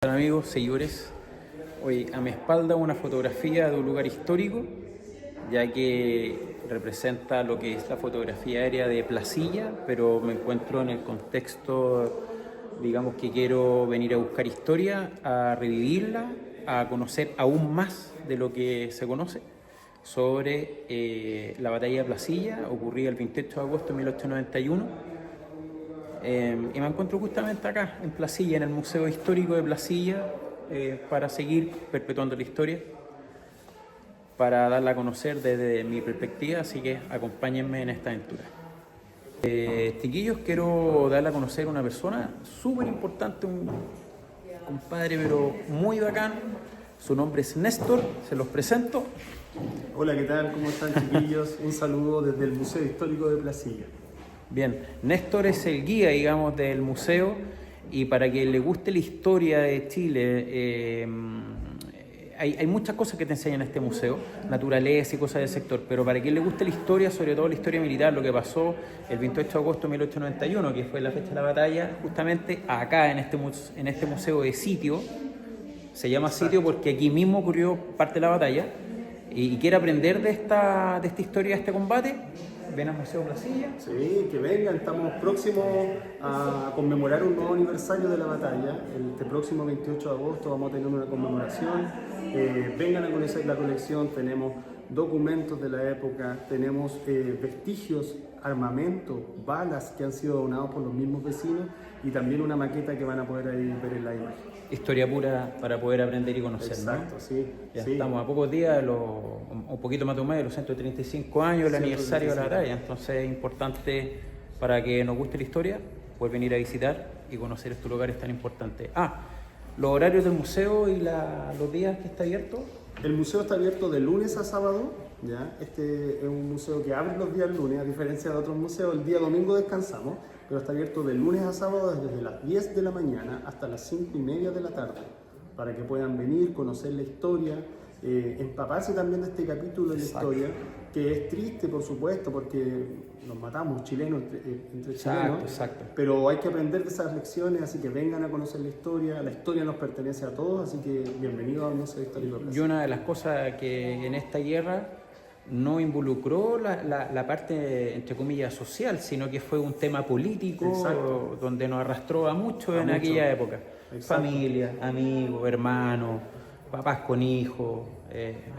Hola amigos, seguidores, hoy a mi espalda una fotografía de un lugar histórico, ya que representa lo que es la fotografía aérea de Placilla, pero me encuentro en el contexto, digamos que quiero venir a buscar historia, a revivirla, a conocer aún más de lo que se conoce sobre la batalla de Placilla, ocurrida el 28 de agosto de 1891. Y me encuentro justamente acá, en Placilla, en el Museo Histórico de Placilla, para seguir perpetuando la historia, para darla a conocer desde mi perspectiva, así que acompáñenme en esta aventura. Chiquillos, quiero darle a conocer a una persona súper importante, un compadre pero muy bacán. Su nombre es Néstor, se los presento. Hola, ¿qué tal? ¿Cómo están, chiquillos? Un saludo desde el Museo Histórico de Placilla. Bien, Néstor es el guía, digamos, del museo, y para que le guste la historia de Chile, hay muchas cosas que te enseñan en este museo, naturaleza y cosas del sector, pero para que le guste la historia, sobre todo la historia militar, lo que pasó el 28 de agosto de 1891, que fue la fecha de la batalla, justamente acá en este museo de sitio, se llama sitio porque aquí mismo ocurrió parte de la batalla, y quiere aprender de esta historia, de este combate. Ven al Museo Placilla. Sí, que vengan, estamos próximos a conmemorar un nuevo aniversario de la batalla. Este próximo 28 de agosto vamos a tener una conmemoración. Vengan a conocer la colección, tenemos documentos de la época, tenemos vestigios, armamento, balas que han sido donados por los mismos vecinos y también una maqueta que van a poder ahí ver en la imagen. Historia pura para poder aprender y conocer. Exacto, ¿no? sí. Ya sí. estamos a pocos días, un poquito más de un mes, de los 135 años del aniversario de la batalla. Entonces es importante, para que nos guste la historia, poder venir a visitar y conocer estos lugares tan importantes. Los horarios del museo y los días que está abierto. El museo está abierto de lunes a sábado, ¿ya? Este es un museo que abre los días lunes, a diferencia de otros museos. El día domingo descansamos, pero está abierto de lunes a sábado desde las 10 de la mañana hasta las 5:30 de la tarde, para que puedan venir, conocer la historia, empaparse también de este capítulo de la historia, que es triste, por supuesto, porque nos matamos chilenos entre chilenos, pero hay que aprender de esas lecciones, así que vengan a conocer la historia nos pertenece a todos, así que bienvenidos al Museo Histórico de Placilla. Y una de las cosas que en esta guerra no involucró la parte, entre comillas, social, sino que fue un tema político. Donde nos arrastró a muchos en aquella época. Familia, amigos, hermanos, papás con hijos,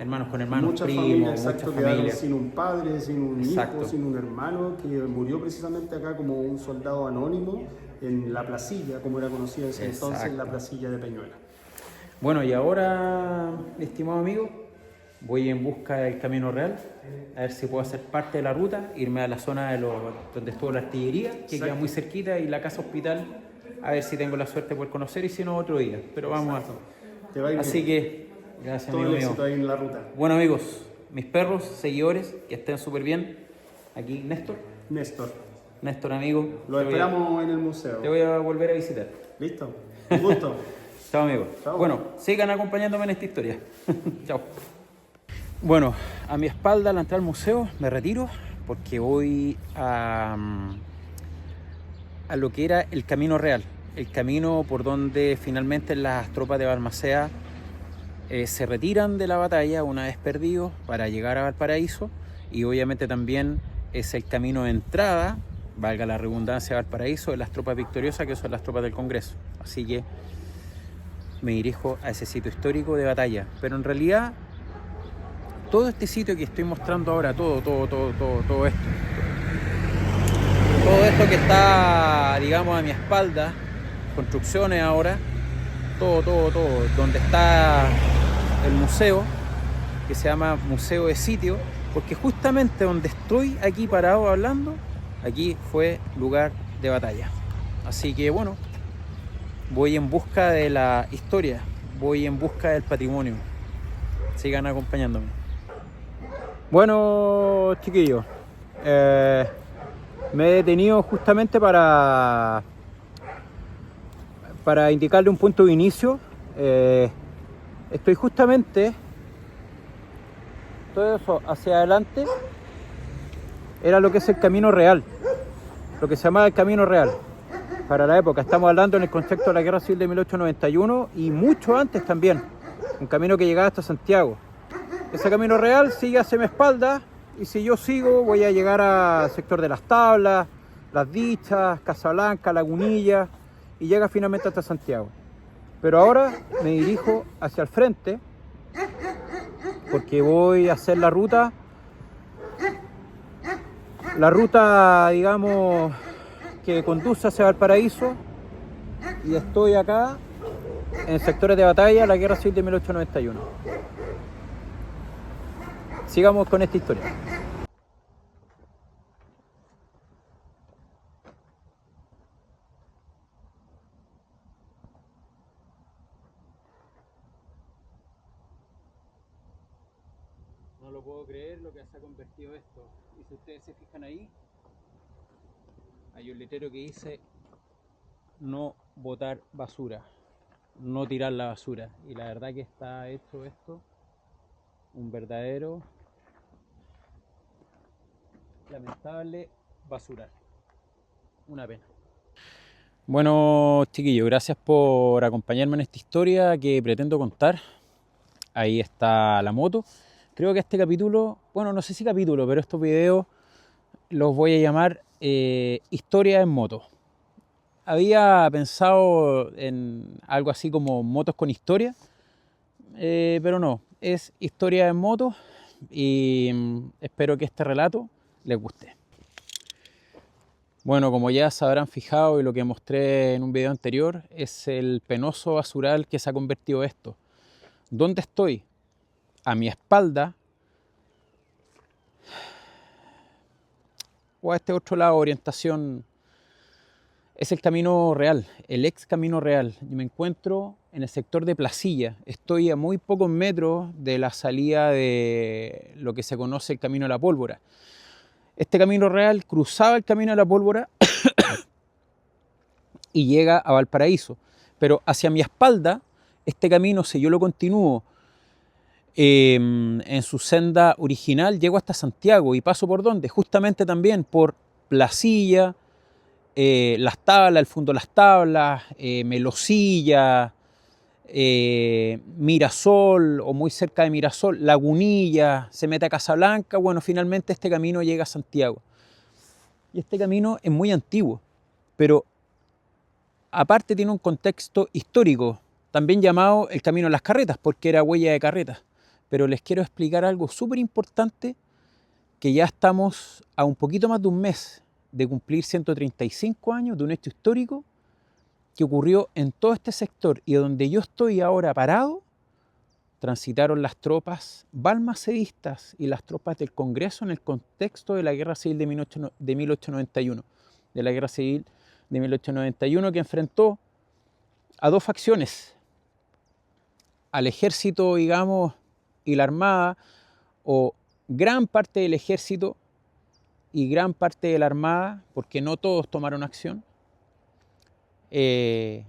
hermanos con hermanos, muchas primos, familias, muchas quedaron familias. sin un padre, sin un hijo, sin un hermano, que murió precisamente acá como un soldado anónimo en La Placilla, como era conocida en ese entonces, la Placilla de Peñuela. Bueno, y ahora, estimado amigo, voy en busca del Camino Real, a ver si puedo hacer parte de la ruta, irme a la zona donde estuvo la artillería, que queda muy cerquita, y la casa hospital, a ver si tengo la suerte de poder conocer, y si no, otro día. Pero vamos Te va a ir Así bien. que, gracias, todo amigo el éxito mío. ahí en la ruta. Bueno, amigos, mis perros, seguidores, que estén súper bien. Aquí, Néstor, amigo. Lo esperamos en el museo. Te voy a volver a visitar. ¿Listo? Un gusto. Chao, amigo. Chao. Bueno, sigan acompañándome en esta historia. Chao. Bueno, a mi espalda, al entrar al museo, me retiro porque voy a lo que era el Camino Real, el camino por donde finalmente las tropas de Balmaceda se retiran de la batalla una vez perdidos para llegar a Valparaíso, y obviamente también es el camino de entrada, valga la redundancia, a Valparaíso, de las tropas victoriosas, que son las tropas del Congreso. Así que me dirijo a ese sitio histórico de batalla, pero en realidad todo este sitio que estoy mostrando ahora, todo esto que está, digamos, a mi espalda, construcciones ahora, todo, donde está el museo, que se llama Museo de Sitio, porque justamente donde estoy aquí parado hablando, aquí fue lugar de batalla. Así que bueno, voy en busca de la historia, voy en busca del patrimonio. Sigan acompañándome. Bueno, chiquillos, me he detenido justamente para indicarle un punto de inicio. Estoy justamente, todo eso hacia adelante era lo que es el Camino Real, lo que se llama el Camino Real. para la época. Estamos hablando en el contexto de la Guerra Civil de 1891 y mucho antes también. Un camino que llegaba hasta Santiago. Ese camino real sigue hacia mi espalda y si yo sigo voy a llegar al sector de Las Tablas, Las Dichas, Casablanca, Lagunilla y llega finalmente hasta Santiago. Pero ahora me dirijo hacia el frente porque voy a hacer la ruta, digamos, que conduce hacia Valparaíso y estoy acá en sectores de batalla, la Guerra Civil de 1891. Sigamos con esta historia. No lo puedo creer lo que se ha convertido esto. Y si ustedes se fijan ahí, hay un letrero que dice no botar basura, no tirar la basura. Y la verdad que está hecho esto un verdadero lamentable basural. Una pena. Bueno, chiquillos, gracias por acompañarme en esta historia que pretendo contar. Ahí está la moto. Creo que este capítulo, bueno, no sé si capítulo, pero estos videos los voy a llamar historia en moto. Había pensado en algo así como motos con historia, pero no, es historia en moto y espero que este relato les guste. Bueno, como ya se habrán fijado y lo que mostré en un video anterior, es el penoso basural que se ha convertido esto. ¿Dónde estoy? A mi espalda, o a este otro lado, orientación, es el Camino Real, el ex Camino Real. Yo me encuentro en el sector de Placilla. Estoy a muy pocos metros de la salida de lo que se conoce el Camino de la Pólvora. Este Camino Real cruzaba el Camino de la Pólvora y llega a Valparaíso. Pero hacia mi espalda, este camino, si yo lo continúo en su senda original, llego hasta Santiago y paso por ¿dónde? Justamente también por Placilla, Las Tablas, el Fondo de Las Tablas, Melosilla, Mirasol o muy cerca de Mirasol, Lagunilla, se mete a Casablanca. Bueno, finalmente este camino llega a Santiago. Y este camino es muy antiguo, pero aparte tiene un contexto histórico, también llamado el Camino de las Carretas, porque era huella de carretas. Pero les quiero explicar algo súper importante, que ya estamos a un poquito más de un mes de cumplir 135 años de un hecho histórico que ocurrió en todo este sector y donde yo estoy ahora parado, transitaron las tropas balmacedistas y las tropas del Congreso en el contexto de la Guerra Civil de 1891, de la Guerra Civil de 1891 que enfrentó a dos facciones, al ejército, digamos, y la armada, o gran parte del ejército y gran parte de la armada, porque no todos tomaron acción, en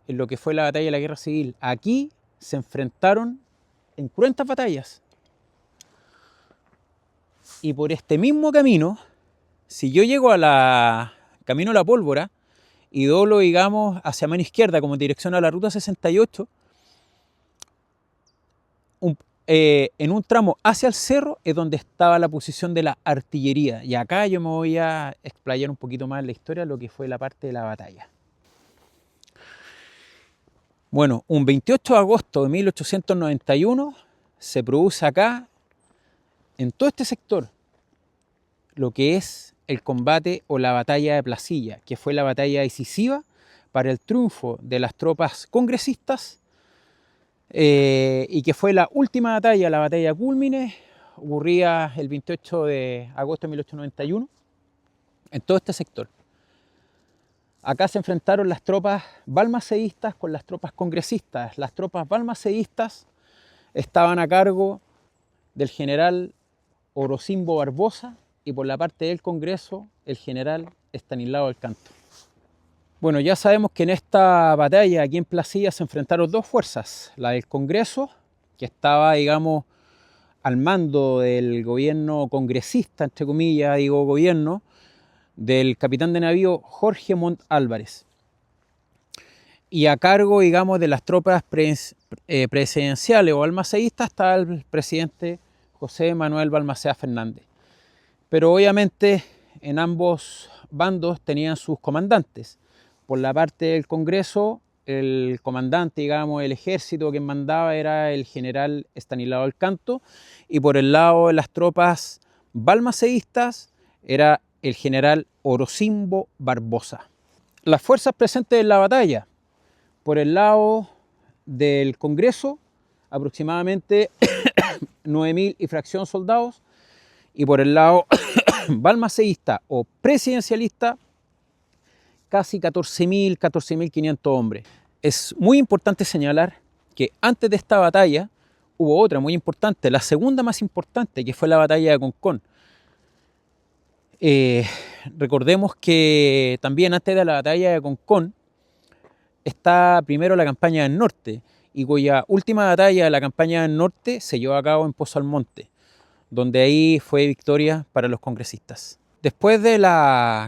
lo que fue la batalla de la Guerra Civil. Aquí se enfrentaron en cruentas batallas. Y por este mismo camino, si yo llego a la Camino de la Pólvora y doblo, digamos, hacia mano izquierda como dirección a la Ruta 68, en un tramo hacia el cerro es donde estaba la posición de la artillería. Y acá yo me voy a explayar un poquito más en la historia, lo que fue la parte de la batalla. Bueno, un 28 de agosto de 1891 se produce acá, en todo este sector, lo que es el combate o la batalla de Placilla, que fue la batalla decisiva para el triunfo de las tropas congresistas y que fue la última batalla, la batalla cúlmine, ocurría el 28 de agosto de 1891 en todo este sector. Acá se enfrentaron las tropas balmacedistas con las tropas congresistas. Las tropas balmacedistas estaban a cargo del general Orocimbo Barbosa y por la parte del Congreso el general Estanislao del Canto. Bueno, ya sabemos que en esta batalla aquí en Placilla se enfrentaron dos fuerzas, la del Congreso, que estaba, digamos, al mando del gobierno congresista, entre comillas, digo gobierno, del capitán de navío Jorge Montt Álvarez. Y a cargo, digamos, de las tropas presidenciales o balmaceístas está el presidente José Manuel Balmaceda Fernández. Pero obviamente en ambos bandos tenían sus comandantes. Por la parte del Congreso, el comandante, digamos, el ejército que mandaba era el general Estanislao del Canto, y por el lado de las tropas balmaceístas era el general Orocimbo Barbosa. Las fuerzas presentes en la batalla: por el lado del Congreso, aproximadamente 9.000 y fracción soldados, y por el lado balmaceísta o presidencialista, casi 14.000, 14.500 hombres. Es muy importante señalar que antes de esta batalla hubo otra muy importante, la segunda más importante, que fue la batalla de Concón. Recordemos que también antes de la batalla de Concón está primero la campaña del norte, y cuya última batalla de la campaña del norte se llevó a cabo en Pozo Almonte, donde ahí fue victoria para los congresistas. Después de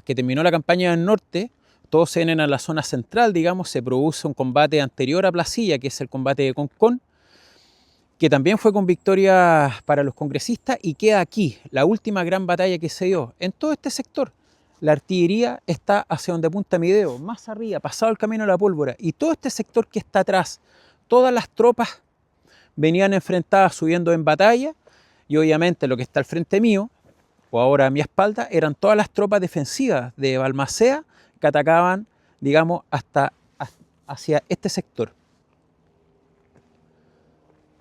que terminó la campaña del norte, todos se vienen a la zona central, digamos, se produce un combate anterior a Placilla, que es el combate de Concón, que también fue con victoria para los congresistas, y queda aquí la última gran batalla que se dio en todo este sector. La artillería está hacia donde apunta mi dedo, más arriba, pasado el camino de la pólvora, y todo este sector que está atrás, todas las tropas venían enfrentadas subiendo en batalla, y obviamente lo que está al frente mío, o ahora a mi espalda, eran todas las tropas defensivas de Balmaceda que atacaban, digamos, hacia este sector.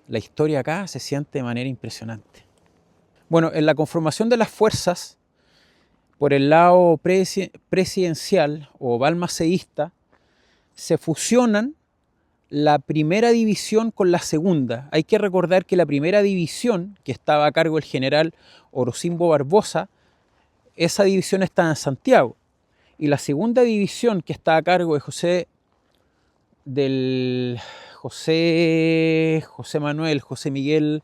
La historia acá se siente de manera impresionante. Bueno, en la conformación de las fuerzas, por el lado presidencial o balmaceísta, se fusionan la primera división con la segunda. Hay que recordar que la primera división, que estaba a cargo del general Orocimbo Barbosa, esa división está en Santiago. Y la segunda división, que está a cargo de José Miguel,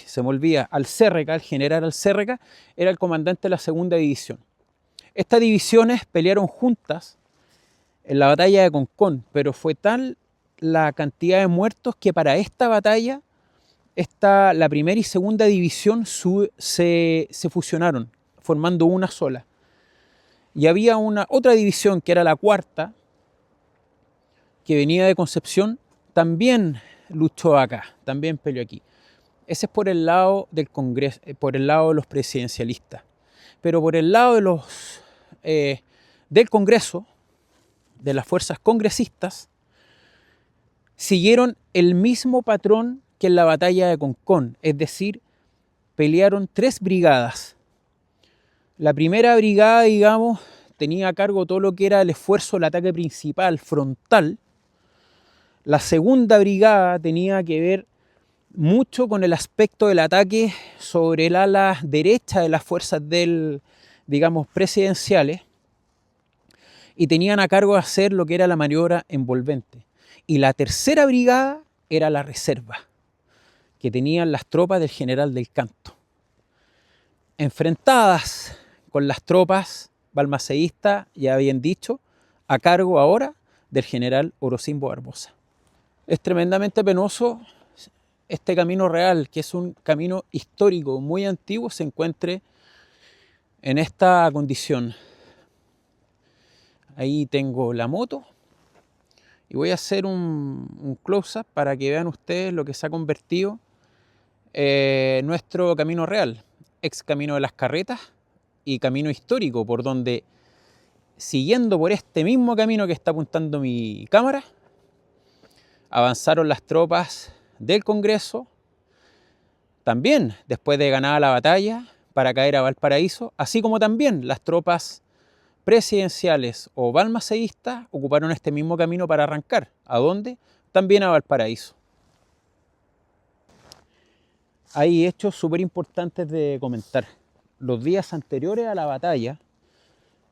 se me olvida, Alcérreca, el general Alcérreca, era el comandante de la segunda división. Estas divisiones pelearon juntas en la batalla de Concón, pero fue tal la cantidad de muertos que para esta batalla la primera y segunda división se fusionaron, formando una sola. Y había otra división, que era la cuarta, que venía de Concepción, también luchó acá, también peleó aquí. Ese es por el lado del Congreso, por el lado de los presidencialistas. Pero por el lado de del Congreso, de las fuerzas congresistas, siguieron el mismo patrón que en la batalla de Concón, es decir, pelearon 3 brigadas. La primera brigada, digamos, tenía a cargo todo lo que era el esfuerzo del ataque principal, frontal. La segunda brigada tenía que ver mucho con el aspecto del ataque sobre el ala derecha de las fuerzas presidenciales, y tenían a cargo de hacer lo que era la maniobra envolvente. Y la tercera brigada era la reserva, que tenían las tropas del general del Canto, enfrentadas con las tropas balmaceístas, ya bien dicho, a cargo ahora del general Orocimbo Barbosa. Es tremendamente penoso este camino real, que es un camino histórico muy antiguo, se encuentre en esta condición. Ahí tengo la moto y voy a hacer un close-up para que vean ustedes lo que se ha convertido nuestro camino real, ex camino de las carretas y camino histórico, por donde, siguiendo por este mismo camino que está apuntando mi cámara, avanzaron las tropas del Congreso, también después de ganar la batalla, para caer a Valparaíso, así como también las tropas presidenciales o balmaceístas ocuparon este mismo camino para arrancar. ¿A dónde? También a Valparaíso. Hay hechos súper importantes de comentar. Los días anteriores a la batalla,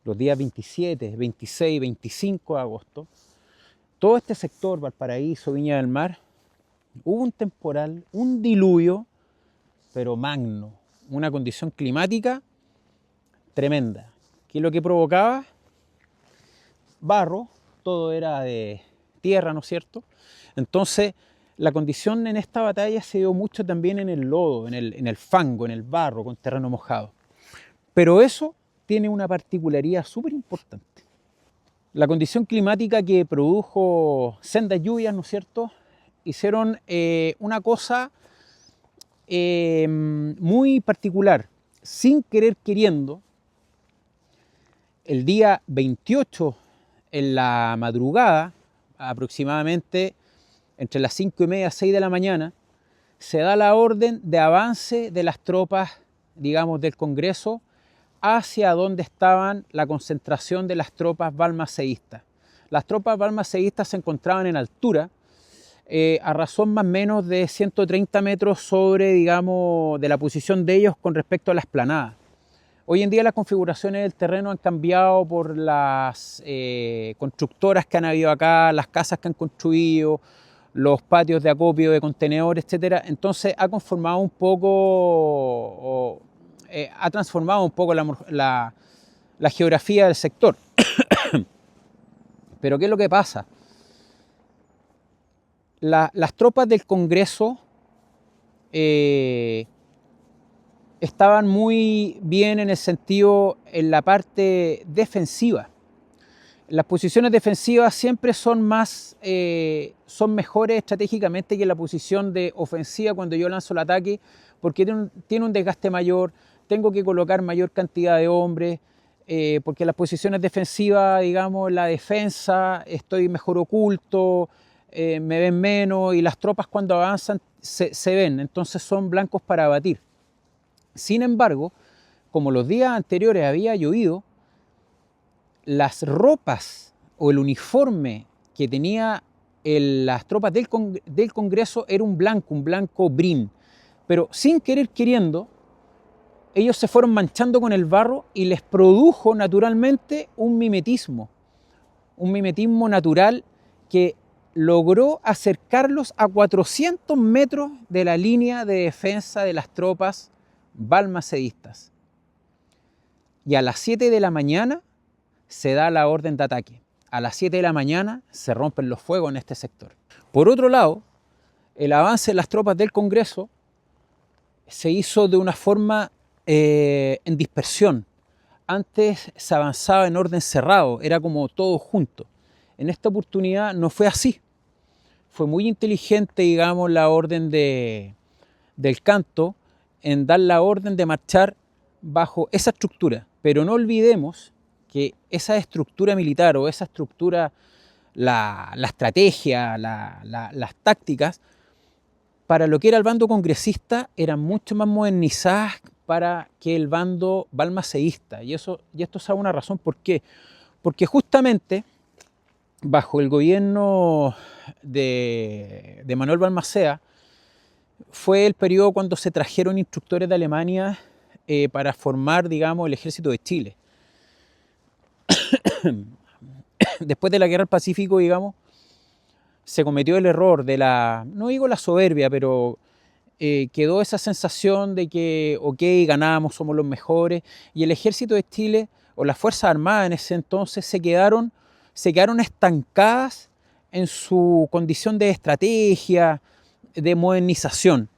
los días 27, 26, 25 de agosto, todo este sector, Valparaíso, Viña del Mar, hubo un temporal, un diluvio, pero magno, una condición climática tremenda. que lo que provocaba barro, todo era de tierra, ¿no es cierto? Entonces, la condición en esta batalla se dio mucho también en el lodo, en el fango, en el barro, con terreno mojado. Pero eso tiene una particularidad súper importante. La condición climática que produjo sendas lluvias, ¿no es cierto?, hicieron una cosa muy particular. Sin querer queriendo, el día 28, en la madrugada, aproximadamente entre las 5:30 y 6 de la mañana, se da la orden de avance de las tropas, digamos, del Congreso hacia donde estaban la concentración de las tropas balmaceístas. Las tropas balmaceístas se encontraban en altura, a razón más o menos de 130 metros sobre, digamos, de la posición de ellos con respecto a la explanada. Hoy en día las configuraciones del terreno han cambiado por las constructoras que han habido acá, las casas que han construido, los patios de acopio de contenedores, etc. Entonces ha conformado un poco, ha transformado un poco la geografía del sector. Pero ¿qué es lo que pasa? Las tropas del Congreso estaban muy bien en el sentido, en la parte defensiva. Las posiciones defensivas siempre son son mejores estratégicamente que la posición de ofensiva cuando yo lanzo el ataque, porque tiene un desgaste mayor, tengo que colocar mayor cantidad de hombres, porque las posiciones defensivas, digamos, la defensa, estoy mejor oculto, me ven menos, y las tropas cuando avanzan se ven, entonces son blancos para abatir. Sin embargo, como los días anteriores había llovido, las ropas o el uniforme que tenía las tropas del Congreso era un blanco brin, pero sin querer queriendo, ellos se fueron manchando con el barro y les produjo naturalmente un mimetismo natural que logró acercarlos a 400 metros de la línea de defensa de las tropas balmacedistas. Y a las 7 de la mañana se da la orden de ataque. A las 7 de la mañana se rompen los fuegos en este sector. Por otro lado, el avance de las tropas del Congreso se hizo de una forma en dispersión. Antes se avanzaba en orden cerrado, era como todo junto. En esta oportunidad no fue así. Fue muy inteligente, digamos, la orden del Canto en dar la orden de marchar bajo esa estructura. Pero no olvidemos que esa estructura militar o esa estructura, la estrategia, las tácticas, para lo que era el bando congresista, eran mucho más modernizadas para que el bando balmaceísta. Y esto sabe una razón. ¿Por qué? Porque justamente bajo el gobierno de Manuel Balmaceda fue el periodo cuando se trajeron instructores de Alemania para formar, digamos, el ejército de Chile. Después de la guerra del Pacífico, digamos, se cometió el error de no digo la soberbia, pero quedó esa sensación de que, ok, ganamos, somos los mejores, y el ejército de Chile, o las Fuerzas Armadas en ese entonces, se quedaron estancadas en su condición de estrategia, de modernización.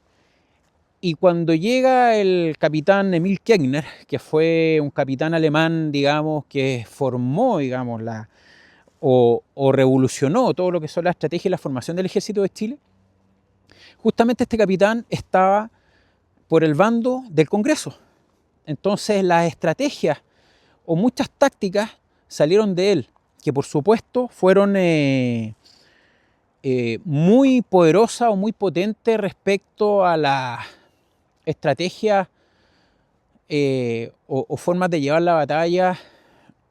Y cuando llega el capitán Emil Kegner, que fue un capitán alemán, digamos, que formó, digamos, o revolucionó todo lo que son la estrategia y la formación del ejército de Chile, justamente este capitán estaba por el bando del Congreso. Entonces las estrategias o muchas tácticas salieron de él, que por supuesto fueron muy poderosas o muy potentes respecto a la estrategia o formas de llevar la batalla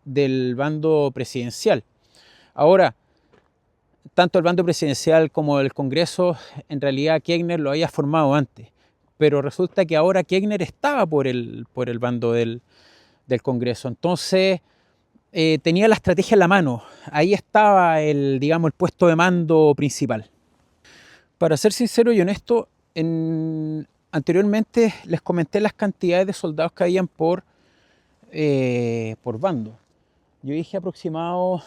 del bando presidencial. Ahora, tanto el bando presidencial como el Congreso, en realidad Kegner lo había formado antes, pero resulta que ahora Kegner estaba por el bando del Congreso. Entonces tenía la estrategia en la mano, ahí estaba el puesto de mando principal. Para ser sincero y honesto, anteriormente les comenté las cantidades de soldados que habían por por bando. Yo dije aproximado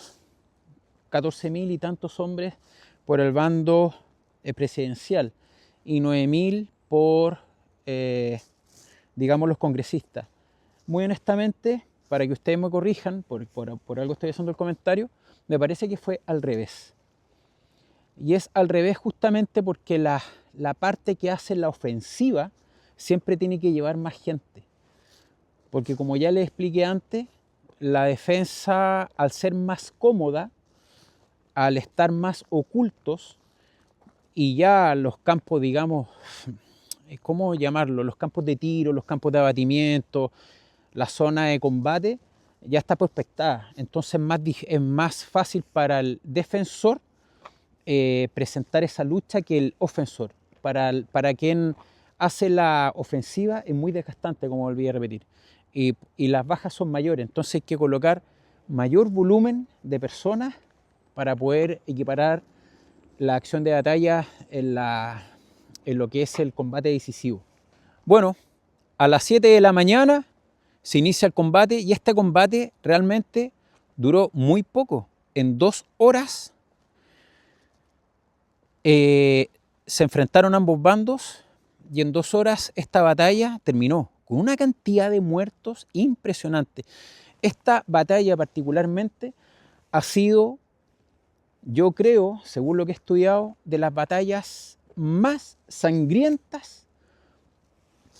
14.000 y tantos hombres por el bando presidencial y 9.000 por, digamos, los congresistas. Muy honestamente, para que ustedes me corrijan, por algo estoy haciendo el comentario, me parece que fue al revés. Y es al revés justamente porque la parte que hace la ofensiva siempre tiene que llevar más gente. Porque como ya les expliqué antes, la defensa, al ser más cómoda, al estar más ocultos, y ya los campos, digamos, ¿cómo llamarlo? Los campos de tiro, los campos de abatimiento, la zona de combate, ya está prospectada. Entonces es más fácil para el defensor presentar esa lucha que el ofensor. Para quien hace la ofensiva es muy desgastante, como volví a repetir. Y las bajas son mayores, entonces hay que colocar mayor volumen de personas para poder equiparar la acción de batalla en lo que es el combate decisivo. Bueno, a las 7 de la mañana se inicia el combate y este combate realmente duró muy poco. En 2 horas se enfrentaron ambos bandos y en 2 horas esta batalla terminó con una cantidad de muertos impresionante. Esta batalla particularmente ha sido, yo creo, según lo que he estudiado, de las batallas más sangrientas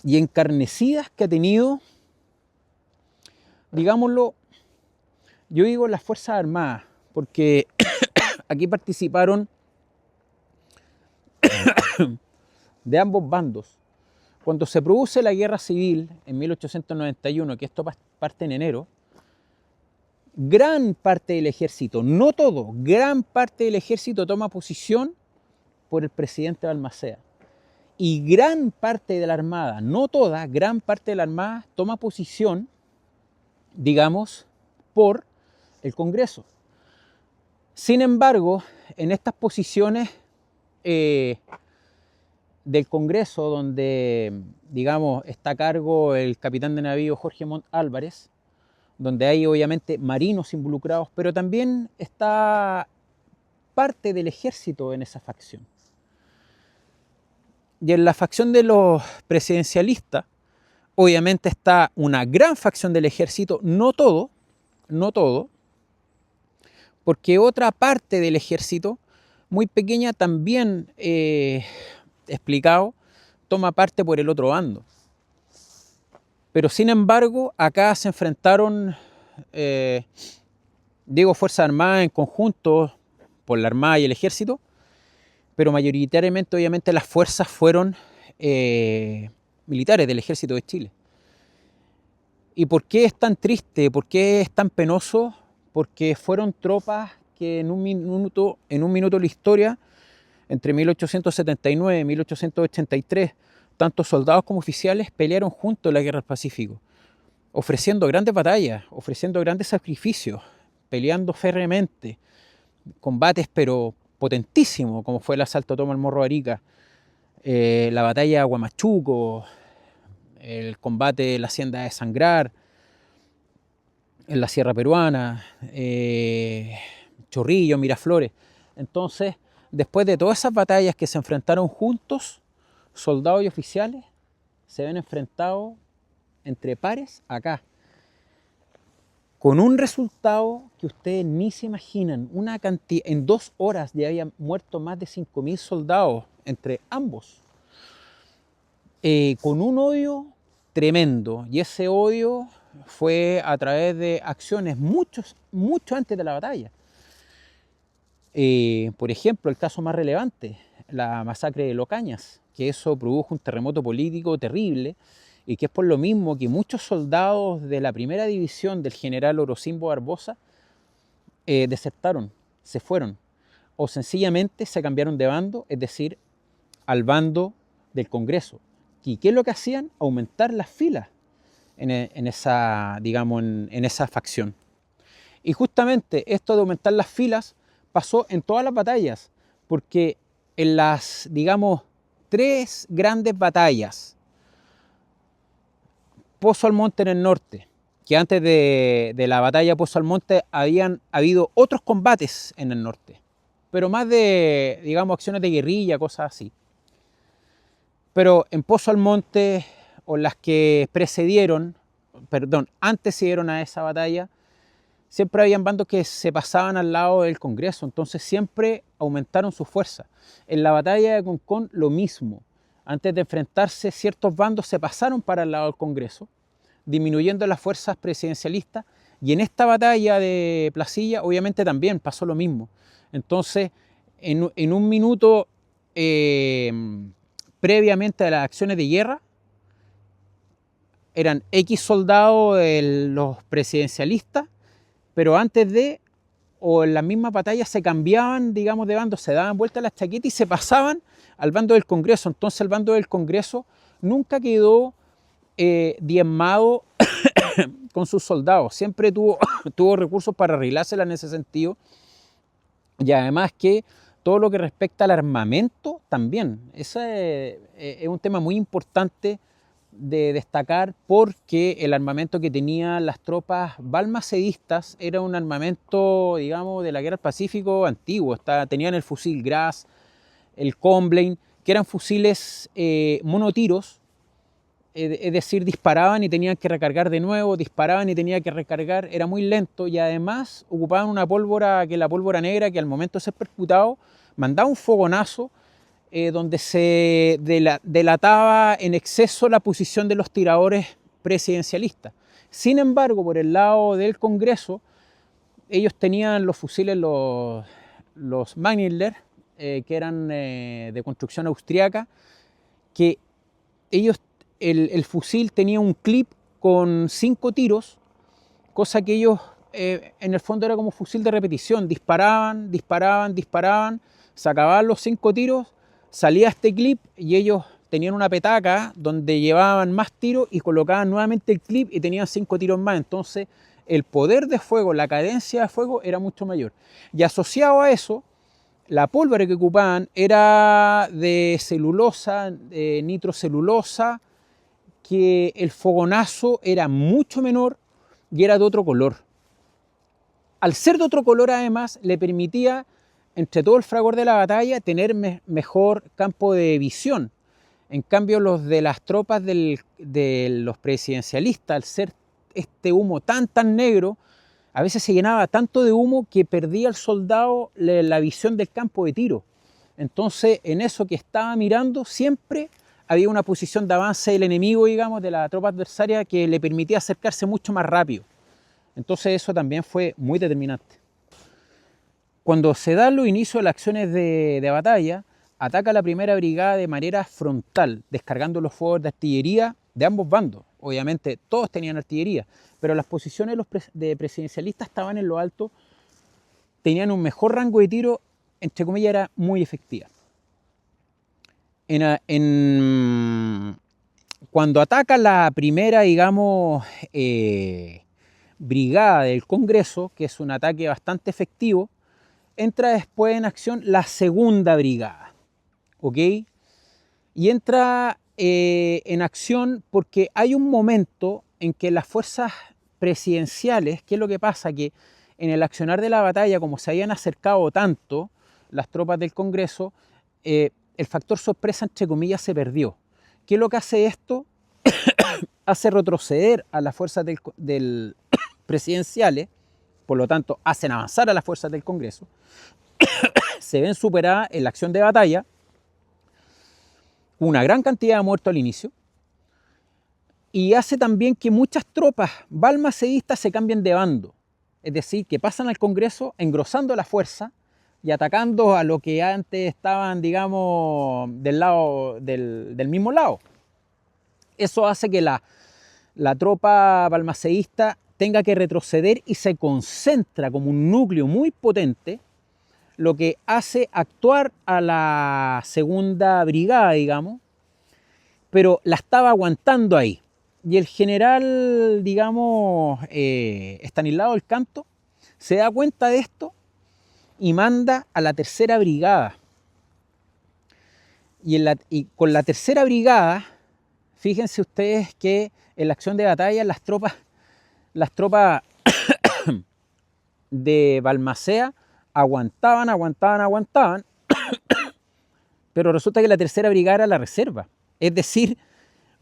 y encarnecidas que ha tenido, digámoslo, yo digo las Fuerzas Armadas, porque aquí participaron de ambos bandos. Cuando se produce la guerra civil en 1891, que esto parte en enero, gran parte del ejército, no todo, gran parte del ejército toma posición por el presidente Balmaceda. Y gran parte de la armada, no toda, gran parte de la armada toma posición, digamos, por el Congreso. Sin embargo, en estas posiciones del Congreso, donde, digamos, está a cargo el capitán de navío Jorge Montt Álvarez, donde hay obviamente marinos involucrados, pero también está parte del ejército en esa facción. Y en la facción de los presidencialistas, obviamente está una gran facción del ejército, no todo, porque otra parte del ejército, muy pequeña también, explicado, toma parte por el otro bando. Pero sin embargo, acá se enfrentaron, digo, Fuerzas Armadas en conjunto, por la Armada y el Ejército, pero mayoritariamente, obviamente, las fuerzas fueron militares del Ejército de Chile. ¿Y por qué es tan triste? ¿Por qué es tan penoso? Porque fueron tropas que en un minuto de la historia, entre 1879 y 1883, tanto soldados como oficiales pelearon juntos en la Guerra del Pacífico, ofreciendo grandes batallas, ofreciendo grandes sacrificios, peleando férreamente, combates pero potentísimos, como fue el asalto a Toma el Morro de Arica, la batalla de Huamachuco, el combate de la Hacienda de Sangrar, en la Sierra Peruana, Chorrillos, Miraflores. Entonces, después de todas esas batallas que se enfrentaron juntos, soldados y oficiales se ven enfrentados entre pares acá, con un resultado que ustedes ni se imaginan. Una cantidad, en 2 horas ya habían muerto más de 5.000 soldados entre ambos, con un odio tremendo, y ese odio fue a través de acciones mucho antes de la batalla. Por ejemplo, el caso más relevante, la masacre de Locañas, que eso produjo un terremoto político terrible, y que es por lo mismo que muchos soldados de la primera división del general Orocimbo Barbosa desertaron, se fueron, o sencillamente se cambiaron de bando, es decir, al bando del Congreso. ¿Y qué es lo que hacían? Aumentar las filas en esa, digamos, en esa facción. Y justamente esto de aumentar las filas pasó en todas las batallas, porque en las, digamos, 3 grandes batallas, Pozo Almonte en el norte, que antes de la batalla de Pozo Almonte habían habido otros combates en el norte, pero más de, digamos, acciones de guerrilla, cosas así. Pero en Pozo Almonte, o las que antecedieron a esa batalla, siempre habían bandos que se pasaban al lado del Congreso, entonces siempre aumentaron su fuerza. En la batalla de Concón lo mismo. Antes de enfrentarse, ciertos bandos se pasaron para el lado del Congreso, disminuyendo las fuerzas presidencialistas, y en esta batalla de Placilla obviamente también pasó lo mismo. Entonces, en un minuto previamente a las acciones de guerra, eran X soldados los presidencialistas, pero antes de, o en las mismas batallas, se cambiaban, digamos, de bando, se daban vuelta las chaquetas y se pasaban al bando del Congreso. Entonces el bando del Congreso nunca quedó diezmado con sus soldados, siempre tuvo recursos para arreglárselas en ese sentido, y además que todo lo que respecta al armamento también. Ese es un tema muy importante de destacar, porque el armamento que tenían las tropas balmacedistas era un armamento, digamos, de la guerra del Pacífico antiguo. Tenían el fusil Graz, el Comblain, que eran fusiles monotiros, es decir, disparaban y tenían que recargar de nuevo, disparaban y tenían que recargar, era muy lento, y además ocupaban una pólvora, que es la pólvora negra, que al momento de ser percutado mandaba un fogonazo donde se delataba en exceso la posición de los tiradores presidencialistas. Sin embargo, por el lado del Congreso, ellos tenían los fusiles, los Magnitler, que eran de construcción austriaca, que el fusil tenía un clip con 5 tiros, cosa que ellos en el fondo era como fusil de repetición, disparaban, se acababan los 5 tiros, salía este clip y ellos tenían una petaca donde llevaban más tiros y colocaban nuevamente el clip y tenían 5 tiros más. Entonces el poder de fuego, la cadencia de fuego era mucho mayor. Y asociado a eso, la pólvora que ocupaban era de celulosa, de nitrocelulosa, que el fogonazo era mucho menor y era de otro color. Al ser de otro color, además, le permitía, entre todo el fragor de la batalla, tener mejor campo de visión. En cambio, los de las tropas de los presidencialistas, al ser este humo tan negro, a veces se llenaba tanto de humo que perdía el soldado la visión del campo de tiro. Entonces, en eso que estaba mirando, siempre había una posición de avance del enemigo, digamos, de la tropa adversaria, que le permitía acercarse mucho más rápido. Entonces eso también fue muy determinante. Cuando se dan los inicios de las acciones de batalla, ataca la primera brigada de manera frontal, descargando los fuegos de artillería de ambos bandos. Obviamente todos tenían artillería, pero las posiciones de presidencialistas estaban en lo alto, tenían un mejor rango de tiro, entre comillas, era muy efectiva. Cuando ataca la primera, digamos, brigada del Congreso, que es un ataque bastante efectivo, entra después en acción la segunda brigada, ¿ok? Y entra en acción porque hay un momento en que las fuerzas presidenciales, ¿qué es lo que pasa? Que en el accionar de la batalla, como se habían acercado tanto las tropas del Congreso, el factor sorpresa, entre comillas, se perdió. ¿Qué es lo que hace esto? Hace retroceder a las fuerzas del presidenciales, por lo tanto hacen avanzar a las fuerzas del Congreso, se ven superadas en la acción de batalla, una gran cantidad de muertos al inicio, y hace también que muchas tropas balmacedistas se cambien de bando, es decir, que pasan al Congreso engrosando la fuerza y atacando a lo que antes estaban, digamos, del mismo lado. Eso hace que la tropa balmacedista tenga que retroceder y se concentra como un núcleo muy potente, lo que hace actuar a la segunda brigada, digamos, pero la estaba aguantando ahí. Y el general, digamos, Estanislao del Canto, se da cuenta de esto y manda a la tercera brigada. Y con la tercera brigada, fíjense ustedes que en la acción de batalla las tropas las tropas de Balmaceda aguantaban, pero resulta que la tercera brigada era la reserva. Es decir,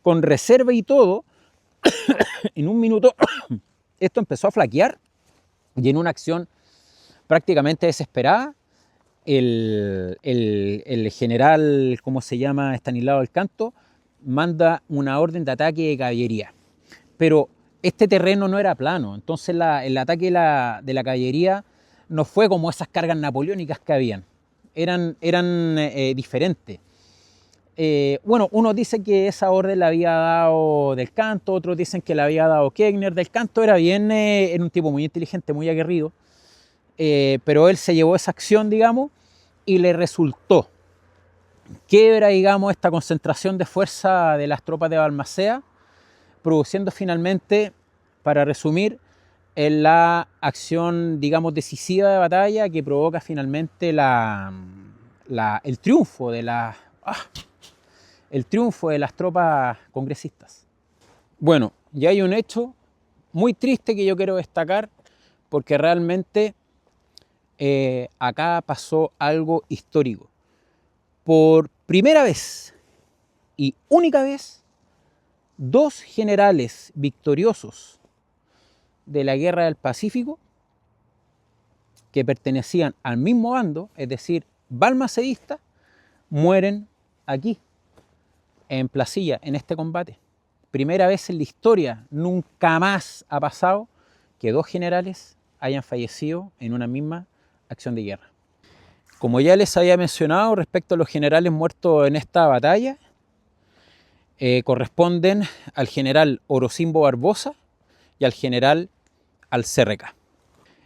con reserva y todo, en un minuto esto empezó a flaquear y en una acción prácticamente desesperada, el general, ¿cómo se llama? Estanislao del Canto, manda una orden de ataque de caballería. Pero este terreno no era plano, entonces el ataque de la caballería no fue como esas cargas napoleónicas que habían, eran diferentes. Bueno, unos dicen que esa orden la había dado Del Canto, otros dicen que la había dado Kegner. Del Canto era era un tipo muy inteligente, muy aguerrido, pero él se llevó esa acción, digamos, y le resultó. Quiebra, digamos, esta concentración de fuerza de las tropas de Balmaceda, produciendo finalmente, para resumir, en la acción, digamos, decisiva de batalla que provoca finalmente el triunfo de las tropas congresistas. Bueno, y hay un hecho muy triste que yo quiero destacar, porque realmente acá pasó algo histórico. Por primera vez y única vez, dos generales victoriosos de la Guerra del Pacífico, que pertenecían al mismo bando, es decir, balmacedistas, mueren aquí, en Placilla, en este combate. Primera vez en la historia, nunca más ha pasado que dos generales hayan fallecido en una misma acción de guerra. Como ya les había mencionado, respecto a los generales muertos en esta batalla, corresponden al general Orocimbo Barbosa y al general Alcérreca.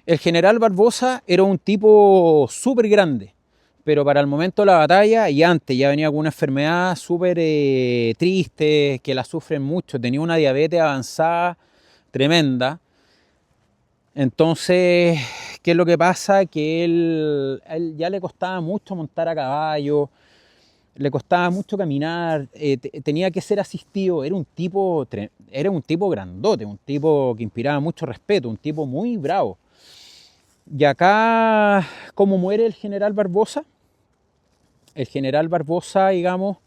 El general Barbosa era un tipo súper grande, pero para el momento de la batalla y antes ya venía con una enfermedad súper triste, que la sufren mucho, tenía una diabetes avanzada tremenda. Entonces, ¿qué es lo que pasa? Que él ya le costaba mucho montar a caballo, le costaba mucho caminar, tenía que ser asistido, era un tipo grandote, un tipo que inspiraba mucho respeto, un tipo muy bravo. Y acá, ¿cómo muere el general Barbosa? El general Barbosa, digamos,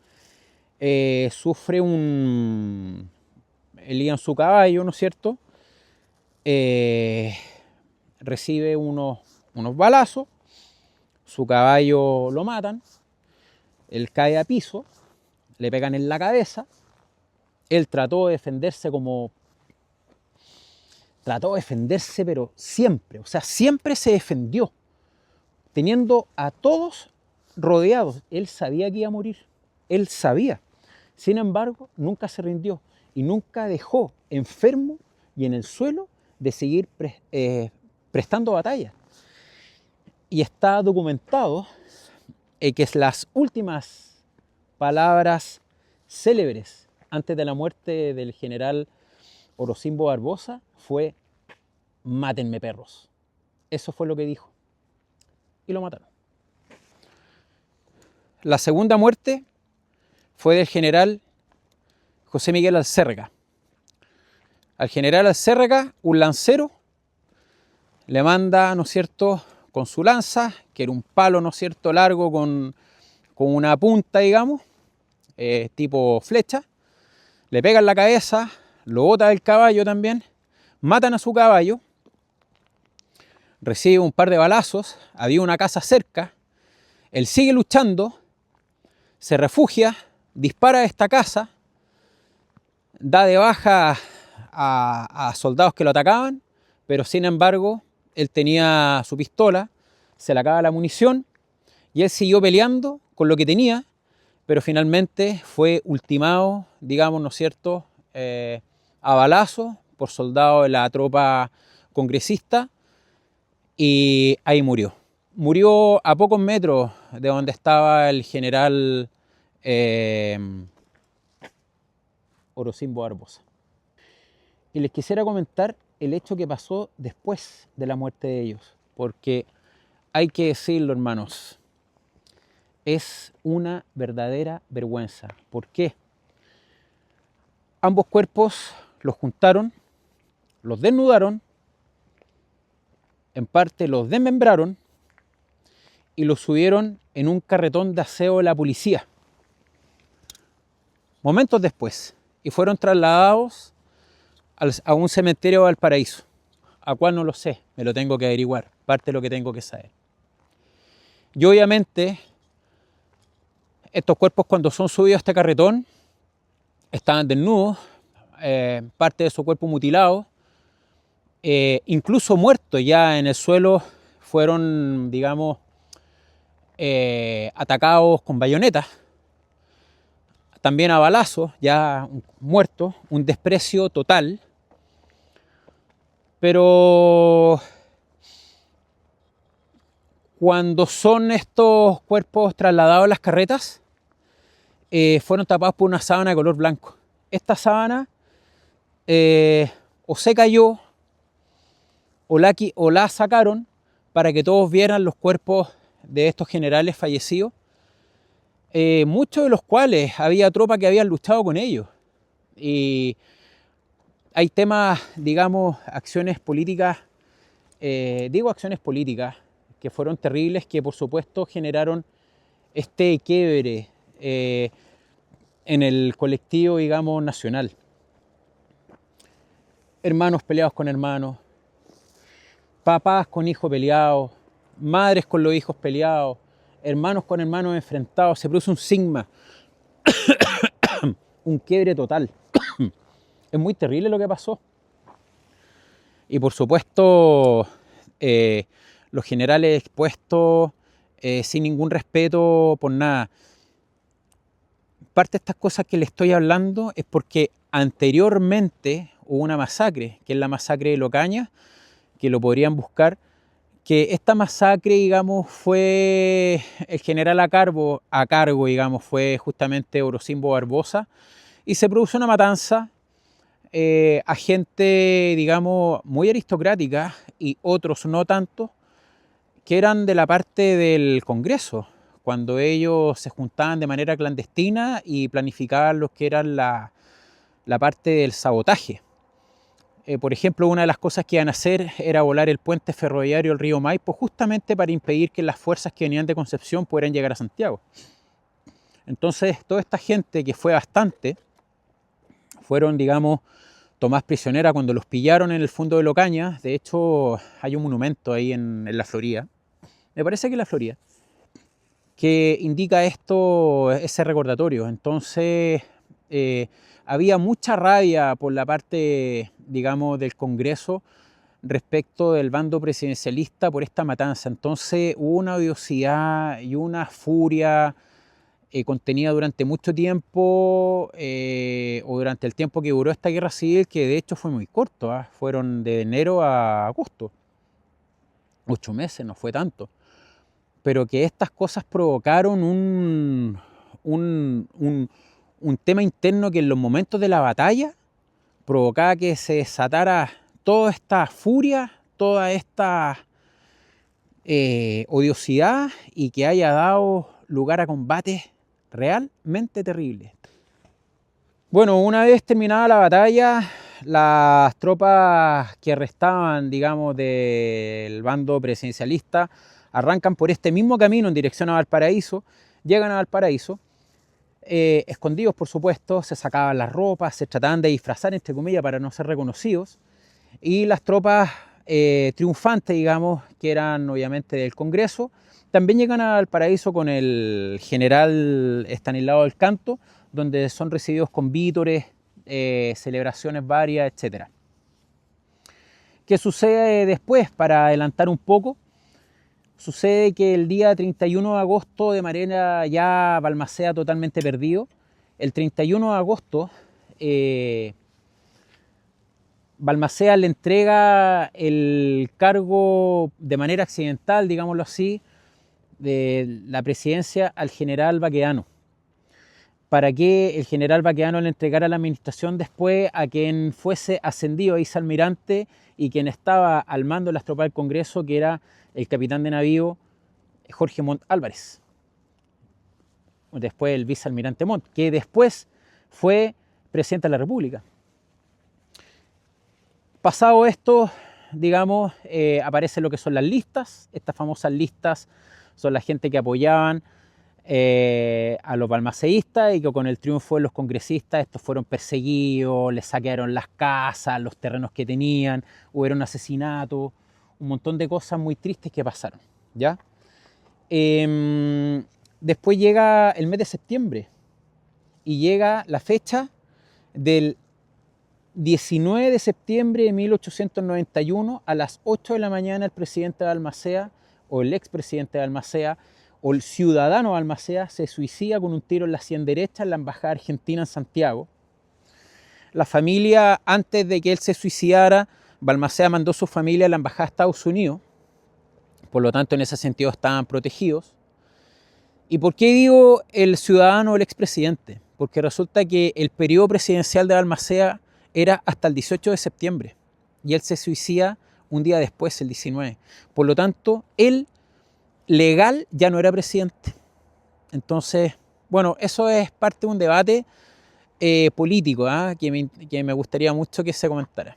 sufre él iba en su caballo, ¿no es cierto? Recibe unos balazos, su caballo lo matan, él cae a piso, le pegan en la cabeza, él trató de defenderse pero siempre, o sea, siempre se defendió, teniendo a todos rodeados. Él sabía que iba a morir, él sabía. Sin embargo, nunca se rindió y nunca dejó enfermo y en el suelo de seguir prestando batalla. Y está documentado que las últimas palabras célebres antes de la muerte del general Orocimbo Barbosa fue: mátenme, perros. Eso fue lo que dijo. Y lo mataron. La segunda muerte fue del general José Miguel Alcérreca. Al general Alcérreca, un lancero, le manda, ¿no es cierto?, con su lanza, que era un palo, ¿no es cierto?, largo con una punta, digamos, tipo flecha, le pega en la cabeza, lo bota del caballo también, matan a su caballo, recibe un par de balazos, había una casa cerca, él sigue luchando, se refugia, dispara a esta casa, da de baja a soldados que lo atacaban, pero sin embargo él tenía su pistola, se le acaba la munición y él siguió peleando con lo que tenía, pero finalmente fue ultimado, digamos, ¿no es cierto?, a balazos por soldados de la tropa congresista, y ahí murió. Murió a pocos metros de donde estaba el general Orocimbo Barbosa. Y les quisiera comentar el hecho que pasó después de la muerte de ellos, porque hay que decirlo, hermanos, es una verdadera vergüenza. ¿Por qué? Ambos cuerpos los juntaron, los desnudaron, en parte los desmembraron y los subieron en un carretón de aseo de la policía. Momentos después, y fueron trasladados a un cementerio de Valparaíso, a cual no lo sé, me lo tengo que averiguar, parte de lo que tengo que saber. Y obviamente, estos cuerpos cuando son subidos a este carretón, estaban desnudos, parte de su cuerpo mutilado, incluso muertos ya en el suelo, fueron, digamos, atacados con bayonetas, también a balazos, ya muertos, un desprecio total. Pero cuando son estos cuerpos trasladados a las carretas, fueron tapados por una sábana de color blanco. Esta sábana o se cayó o la sacaron para que todos vieran los cuerpos de estos generales fallecidos, muchos de los cuales había tropa que habían luchado con ellos. Y hay temas, digamos, acciones políticas, acciones políticas que fueron terribles, que por supuesto generaron este quiebre en el colectivo, digamos, nacional. Hermanos peleados con hermanos, papás con hijos peleados, madres con los hijos peleados, hermanos con hermanos enfrentados, se produce un sigma, un quiebre total. Es muy terrible lo que pasó. Y por supuesto, los generales expuestos sin ningún respeto por nada. Parte de estas cosas que le estoy hablando es porque anteriormente hubo una masacre, que es la masacre de Locaña, que lo podrían buscar, que esta masacre, digamos, fue el general a cargo, digamos, fue justamente Orocimbo Barbosa, y se produjo una matanza a gente, digamos, muy aristocrática y otros no tanto, que eran de la parte del Congreso, cuando ellos se juntaban de manera clandestina y planificaban lo que era la parte del sabotaje. Por ejemplo, una de las cosas que iban a hacer era volar el puente ferroviario del río Maipo, justamente para impedir que las fuerzas que venían de Concepción pudieran llegar a Santiago. Entonces, toda esta gente, que fue bastante, fueron, digamos, tomadas prisioneras cuando los pillaron en el fondo de Locaña. De hecho, hay un monumento ahí en la Florida, me parece que en la Florida, que indica esto, ese recordatorio. Entonces, había mucha rabia por la parte, digamos, del Congreso respecto del bando presidencialista por esta matanza. Entonces hubo una odiosidad y una furia contenida durante mucho tiempo, o durante el tiempo que duró esta guerra civil, que de hecho fue muy corto, ¿eh? Fueron de enero a agosto, 8 meses, no fue tanto. Pero que estas cosas provocaron un tema interno que en los momentos de la batalla provocaba que se desatara toda esta furia, toda esta odiosidad, y que haya dado lugar a combates realmente terribles. Bueno, una vez terminada la batalla, las tropas que restaban, digamos, del bando presidencialista arrancan por este mismo camino en dirección a Valparaíso, llegan a Valparaíso, escondidos por supuesto, se sacaban las ropas, se trataban de disfrazar, entre comillas, para no ser reconocidos, y las tropas triunfantes, digamos, que eran obviamente del Congreso, también llegan a Valparaíso con el general Estanislao del Canto, donde son recibidos con vítores, celebraciones varias, etc. ¿Qué sucede después? Para adelantar un poco, sucede que el día 31 de agosto, de manera ya Balmaceda totalmente perdido, el 31 de agosto Balmaceda le entrega el cargo de manera accidental, digámoslo así, de la presidencia al general Baquedano, para que el general Baquedano le entregara la administración después a quien fuese ascendido a vicealmirante y quien estaba al mando de las tropas del Congreso, que era el capitán de navío Jorge Montt Álvarez, después el vicealmirante Montt, que después fue presidente de la República. Pasado esto, digamos, aparecen lo que son las listas. Estas famosas listas son la gente que apoyaban a los balmaceístas y que con el triunfo de los congresistas estos fueron perseguidos, les saquearon las casas, los terrenos que tenían, hubieron asesinatos, un montón de cosas muy tristes que pasaron, ¿ya? Después llega el mes de septiembre y llega la fecha del 19 de septiembre de 1891 a las 8 de la mañana el presidente de Balmaceda o el expresidente de Balmaceda o el ciudadano de Balmaceda se suicida con un tiro en la sien derecha en la embajada argentina en Santiago. La familia, antes de que él se suicidara, Balmaceda mandó su familia a la embajada de Estados Unidos, por lo tanto en ese sentido estaban protegidos. ¿Y por qué digo el ciudadano o el expresidente? Porque resulta que el periodo presidencial de Balmaceda era hasta el 18 de septiembre y él se suicida un día después, el 19. Por lo tanto, él legal ya no era presidente. Entonces, bueno, eso es parte de un debate político que me gustaría mucho que se comentara.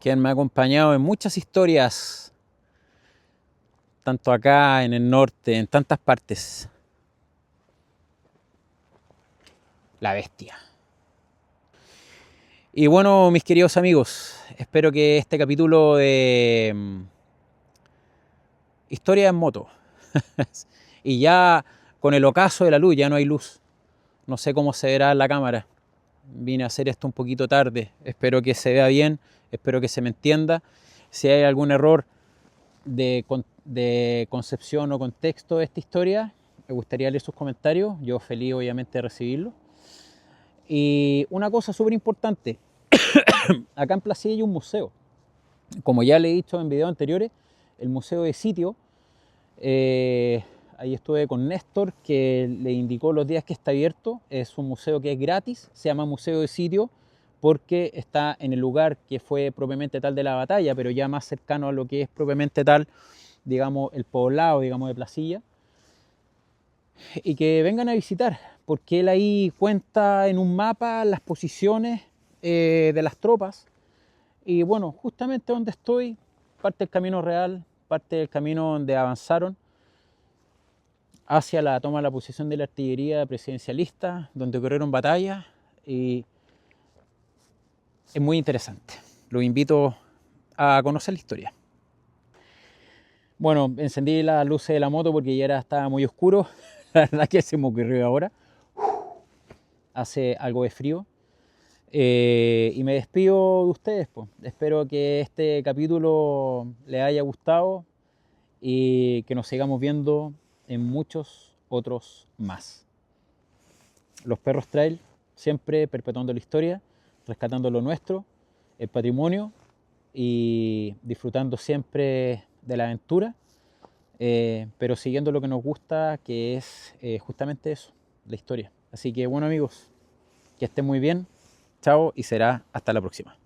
Quien me ha acompañado en muchas historias, tanto acá, en el norte, en tantas partes. La bestia. Y bueno, mis queridos amigos, espero que este capítulo de Historia en moto y ya con el ocaso de la luz, ya no hay luz. No sé cómo se verá en la cámara. Vine a hacer esto un poquito tarde. Espero que se vea bien, espero que se me entienda. Si hay algún error de concepción o contexto de esta historia, me gustaría leer sus comentarios. Yo feliz obviamente de recibirlo. Y una cosa súper importante, acá en Placilla hay un museo. Como ya le he dicho en videos anteriores, el Museo de Sitio, ahí estuve con Néstor, que le indicó los días que está abierto. Es un museo que es gratis, se llama Museo de Sitio, porque está en el lugar que fue propiamente tal de la batalla, pero ya más cercano a lo que es propiamente tal, digamos, el poblado, digamos, de Placilla. Y que vengan a visitar, porque él ahí cuenta en un mapa las posiciones de las tropas. Y bueno, justamente donde estoy, parte del camino real, parte del camino donde avanzaron hacia la toma de la posición de la artillería presidencialista, donde ocurrieron batallas, y es muy interesante. Los invito a conocer la historia. Bueno, encendí las luces de la moto porque ya estaba muy oscuro. La verdad que se me ocurrió ahora. Hace algo de frío. Y me despido de ustedes, pues. Espero que este capítulo les haya gustado y que nos sigamos viendo en muchos otros más. Los Perros Trail, siempre perpetuando la historia, rescatando lo nuestro, el patrimonio y disfrutando siempre de la aventura, pero siguiendo lo que nos gusta, que es justamente eso, la historia. Así que bueno amigos, que estén muy bien. Chao y será hasta la próxima.